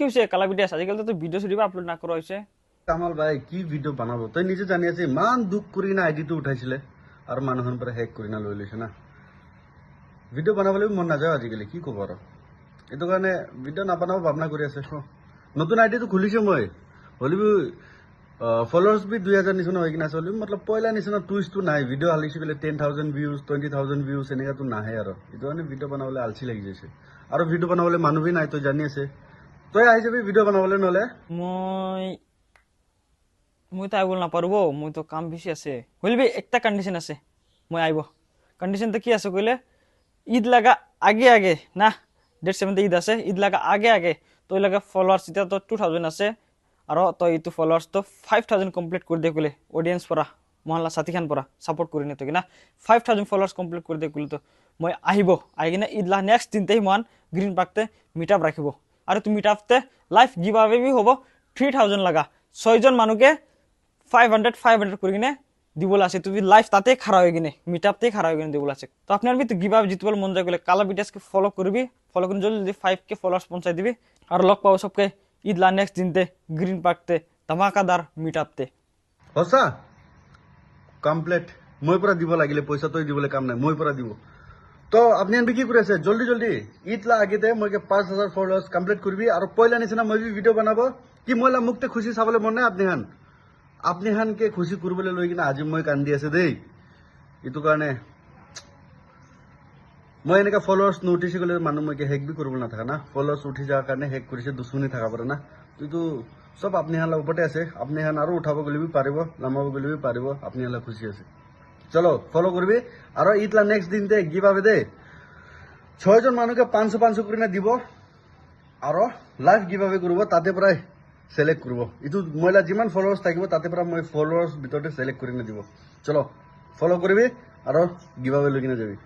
কি হৈছে কালা ভিডিঅ' আজিকালি তো ভিডিঅ' চিডিঅ' আপলোড নকৰা হৈছে। কামাল ভাই কি ভিডিঅ' বনাব তই নিজে জানি আছে ইমান দুখ কৰি না আইডিটো উঠাইছিলে আৰু মানুহৰ পৰা হেক কৰি না লৈ লৈছে না ভিডিঅ' বনাবলৈ মন নাযায় আজিকালি কি ক'ব আৰু এইটো কাৰণে ভিডিঅ' নাবনাব ভাবনা কৰি আছে নতুন আইডিটো খুলিছে মই হলিবি ফলোৱাৰ্ছ বি 2000 নিচিনা হৈ কিনে আছে হলিবি মতলব পইলা নিচিনা টুইষ্টটো নাই ভিডিঅ' হালিছে বোলে 10,000 ভিউজ 20,000 ভিউজ এনেকাতো নাহে আৰু এইটো কাৰণে ভিডিঅ' বনাবলৈ আলচি লাগি গৈছে আৰু ভিডিঅ' বনাবলৈ মানুহ বি নাই তই জানি আছে তই আহি যাবি ভিডিঅ' বনাবলৈ নহ'লে মই তো আইব নাপারব মই তো কাম বেশি আছে বলবি একটা কন্ডিশন আছে মই আইব কন্ডিশনটা কি আছে কইলে ঈদ লাগা আগে আগে না ডেট 7 ঈদ আছে ঈদ লাগা আগে আগে তো লাগা ফলোয়ার্স এটা তো 2000 আছে আর তো ইটো ফলোয়ার্স তো 5000 কমপ্লিট করে দে কইলে অডিয়েন্স পরা মহল্লা সাথী খান পরা সাপোর্ট করি না তো কিনা 5000 ফলোয়ার্স কমপ্লিট করে দে কইলে তো মই আহিব আই কিনা ঈদ লা নেক্সট দিনতেই মান গ্রিন পার্কতে মিটআপ রাখিব আর তুমি মিটআপতে লাইভ গিভ আওয়ে বি হবো 3000 লাগা 6 জন মানুষকে 500 করে কিনে দিবলে আছে তুমি লাইভ তাতে খাড়া হয়ে কিনে মিটআপতে খাড়া হয়ে কিনে দিবলে আছে তো আপনার বি তো গিভ আপ জিতবল মন যায় গেলে কালা বিটিএসকে ফলো করবি ফলো করে জলদি 5K ফলোয়ার্স পৌঁছাই দিবি আর লগ পাবো সবকে ঈদ লা নেক্সট দিনতে গ্রিন পার্কতে ধমাকাদার মিটআপতে সঁচা কমপ্লিট মই পৰা দিব লাগিলে পইচা তই দিবলৈ কাম নাই মই পৰা দিব তো আপনি আনবি কি কৰি আছে জলদি জলদি ঈদ লা আগেতে মইকে 5000 ফলোৱাৰ্ছ কমপ্লিট কৰিবি আৰু পইলা নিচিনা মই ভিডিঅ' বনাব কি মইলা মুখতে খুশি চাবলৈ মন নাই আপনি হানকে খুশি কৰিবলৈ লৈ কিনে আজি মই কান্দি আছে দেই এইটো কাৰণে মই এনেকা ফলোৱাৰ্ছ নোটিছ গ'লে মানুহ মইকে হেক বি কৰিব নাথাকা না ফলোৱাৰ্ছ উঠি যোৱাৰ কাৰণে হেক কৰিছে দুশ্মনী থাকা পাৰে না এইটো সব আপনি হান ওপৰতে আছে আপনি হান আৰু উঠাব গ'লে বি পাৰিব নামাব গ'লে বি পাৰিব আপনি হান খুশি আছে চলো ফলো করবি আর ঈদলা নেক্সট দিনতে গিভ আবে দে 6 জন মানুষকে 500 করে দিব আর লাইভ গিভ আবে করব তাতে প্রায় সিলেক্ট করব ইটো মহিলা যিমান ফলোয়ার্স থাকিব তাতে প্রায় মই ফলোয়ার্স ভিতরতে সিলেক্ট করে দিব চলো ফলো করবি আর গিভ আবে লৈ কিনে যাবি